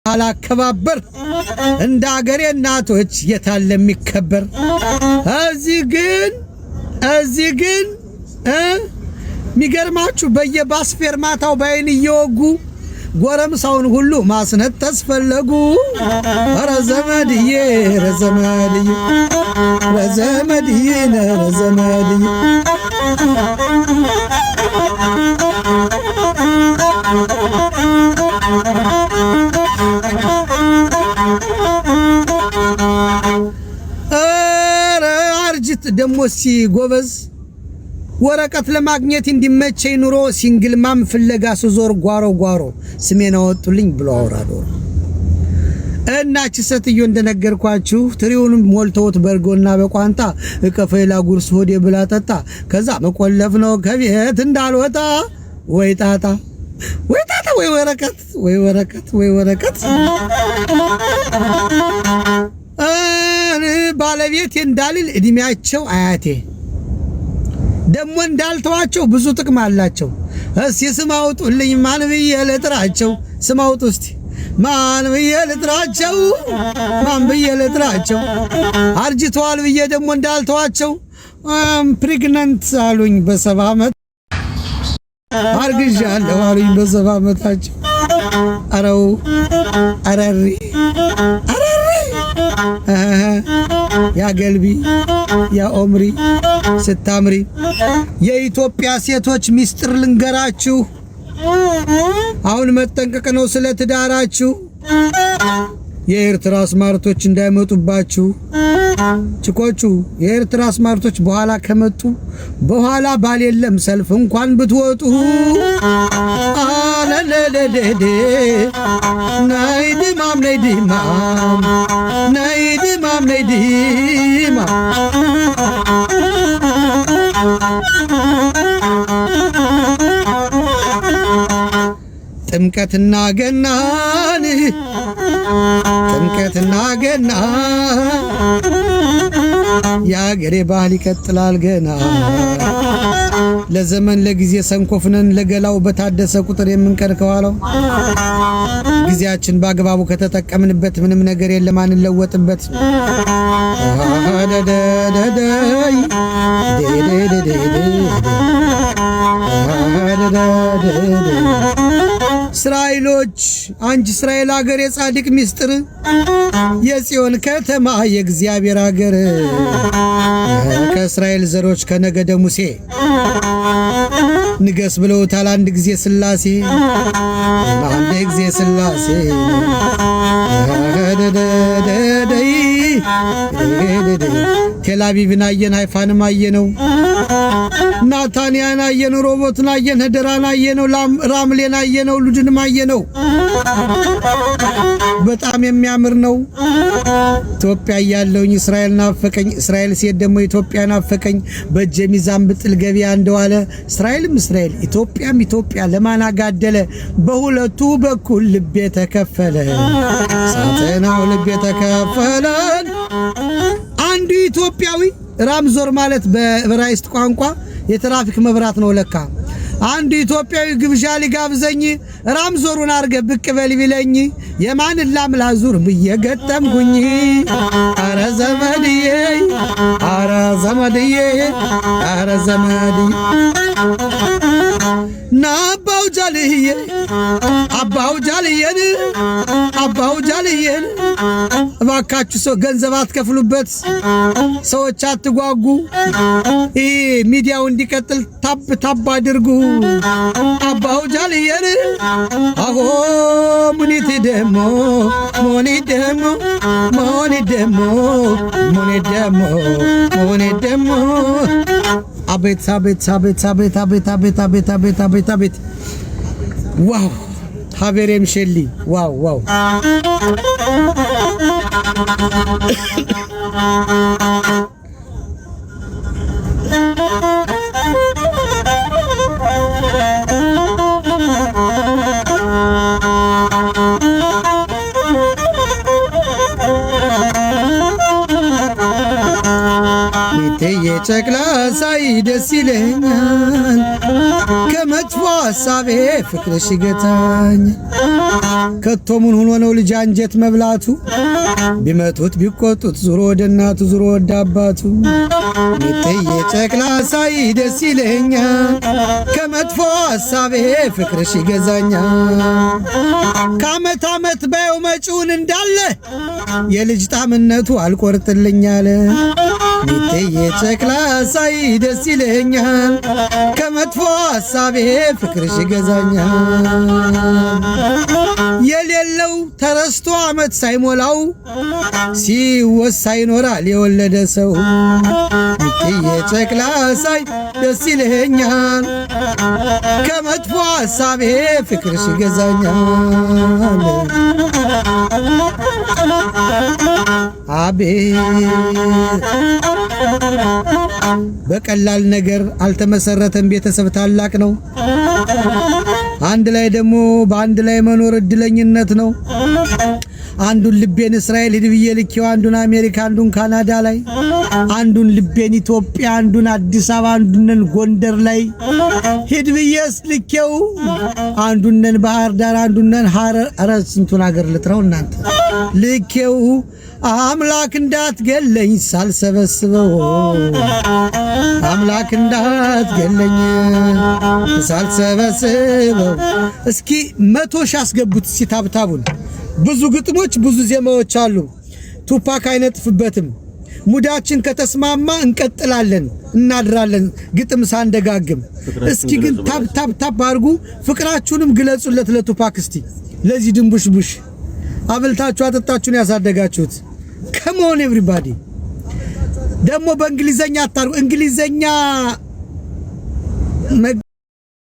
አላከባበር እንደ አገሬ እናቶች የታለ የሚከበር እዚህ ግን ሚገርማችሁ በየባስ ፌርማታው ባይን እየወጉ ጎረምሳውን ሁሉ ማስነጠስ ፈለጉ ረዘመድዬ አርጅት ደሞሲ ጎበዝ ወረቀት ለማግኘት እንዲመቸኝ ኑሮ ሲንግል ማም ፍለጋ ሱዞር ጓሮ ስሜን አወጡልኝ ብሎ አውራዶ እናች ሰትዮ እንደነገርኳችሁ ትሪውንም ሞልተውት በርጎና በቋንጣ እከፈላ ጉርስ ሆዴ ብላ ጠጣ ከዛ መቆለፍ ነው ከቤት እንዳልወጣ ወይ ጣጣ ወይ ወረቀት ባለቤት እንዳልል እድሜያቸው አያቴ ደሞ እንዳልተዋቸው ብዙ ጥቅም አላቸው እስቲ ስም አውጡልኝ ማን ብዬ ልጥራቸው ስም አውጡ እስቲ ማን ብዬ ልጥራቸው አርጅተዋል ብዬ ደሞ እንዳልተዋቸው ፕሬግናንት አሉኝ በ7 ዓመት አርግዣለሁ አሉኝ በ7 ዓመታቸው አረሪ ያ ገልቢ ያ ኦምሪ ስታምሪ የኢትዮጵያ ሴቶች ሚስጥር ልንገራችሁ አሁን መጠንቀቅ ነው ስለ ትዳራችሁ የኤርትራ ስማርቶች እንዳይመጡባችሁ ችኮቹ የኤርትራ ስማርቶች በኋላ ከመጡ በኋላ ባል የለም ሰልፍ እንኳን ብትወጡ አለለለለደ ናይድማም ጥምቀትና ገና ያገሬ ባህል ይቀጥላል ገና ለዘመን ለጊዜ ሰንኮፍነን ለገላው በታደሰ ቁጥር የምንቀር ከኋላው ጊዜያችን ባግባቡ ከተጠቀምንበት ምንም ነገር የለም አንለወጥበት እስራኤሎች አንቺ እስራኤል ሀገር የጻድቅ ሚስጥር የጽዮን ከተማ የእግዚአብሔር ሀገር ከእስራኤል ዘሮች ከነገደ ሙሴ ንገስ ብለውታል አንድ ጊዜ ስላሴ ቴላቪቭን አየን ሃይፋንም አየነው ናታንያን አየነው ሮቦትን አየን ህደራን አየነው ራምሌን አየነው ሉድንም አየነው በጣም የሚያምር ነው ኢትዮጵያ ያለውኝ እስራኤል ናፈቀኝ እስራኤል ሲሄድ ደግሞ ኢትዮጵያ ናፈቀኝ በጀሚዛን ብጥል ገቢያ እንደዋለ እስራኤልም እስራኤል ኢትዮጵያ ለማን አጋደለ በሁለቱ በኩል ልቤ ተከፈለ ሳተናው ልቤ ተከፈለ አንዱ ኢትዮጵያዊ ራምዞር ማለት በዕብራይስጥ ቋንቋ የትራፊክ መብራት ነው ለካ አንዱ ኢትዮጵያዊ ግብዣ ሊጋብዘኝ ራምዞሩን አርገ ብቅ በል ቢለኝ የማን ላምላዙር በየገጠምኩኝ አረ ዘመድዬ አባው ጃልየን እባካችሁ ሰው ገንዘብ አትከፍሉበት ሰዎች አትጓጉ ሚዲያው እንዲቀጥል ታብ አድርጉ አባው ጃልየን አሆ ሙኒት ደሞ አቤት ዋው ሀበሬም ሸሊ ዋው የጨቅላ ሳይ ደስ ይለኛል ከመጥፎ ሐሳቤ ፍቅርሽ ይገታኝ ከቶ ምን ሆኖ ነው ልጅ አንጀት መብላቱ ቢመቱት ቢቆጡት ዙሮ ወደ እናቱ ዙሮ ወደ አባቱ ሚጥዬ ጨቅላ ሳይ ደስ ይለኛል ከመጥፎ ሐሳቤ ፍቅርሽ ይገዛኛል ከዓመት ዓመት ባየው መጪውን እንዳለ የልጅ ጣምነቱ አልቆርጥልኛል ሚጥዬ ጨቅላ ሳይ ደስ ይለኛል ከመጥፎ ሐሳቤ ፍቅርሽ ይገዛኛል የሌለው ተረስቶ ዓመት ሳይሞላው ሲወሳ ይኖራል የወለደ ሰው ሚጥዬ ጨቅላ ሳይ ደስ ይለኛል ከመጥፎ ሐሳቤ ፍቅርሽ ይገዛኛል አቤት በቀላል ነገር አልተመሰረተም ቤተሰብ ታላቅ ነው አንድ ላይ ደግሞ በአንድ ላይ መኖር እድለኝነት ነው አንዱን ልቤን እስራኤል ሂድብዬ ልኬው አንዱን አሜሪካ አንዱን ካናዳ ላይ አንዱን ልቤን ኢትዮጵያ አንዱን አዲስ አበባ አንዱን ጎንደር ላይ ሂድብዬስ ልኬው አንዱን ባህር ዳር አንዱን ሐረር አረስ እንቱን ሀገር ልትራው እናንተ ልኬው አምላክ እንዳትገለኝ ሳልሰበስበው አምላክ እንዳትገለኝ ሳልሰበስበው እስኪ 100 ሺህ አስገቡት ሲታብታቡን ብዙ ግጥሞች ብዙ ዜማዎች አሉ ቱፓክ አይነጥፍበትም ሙዳችን ከተስማማ እንቀጥላለን እናድራለን ግጥም ሳንደጋግም እስኪ ግን ታብ አርጉ ፍቅራችሁንም ግለጹለት ለቱፓክ እስቲ ለዚህ ድንቡሽቡሽ አብልታችሁ አጠጣችሁን ያሳደጋችሁት come on everybody ደግሞ በእንግሊዘኛ አታርጉ እንግሊዘኛ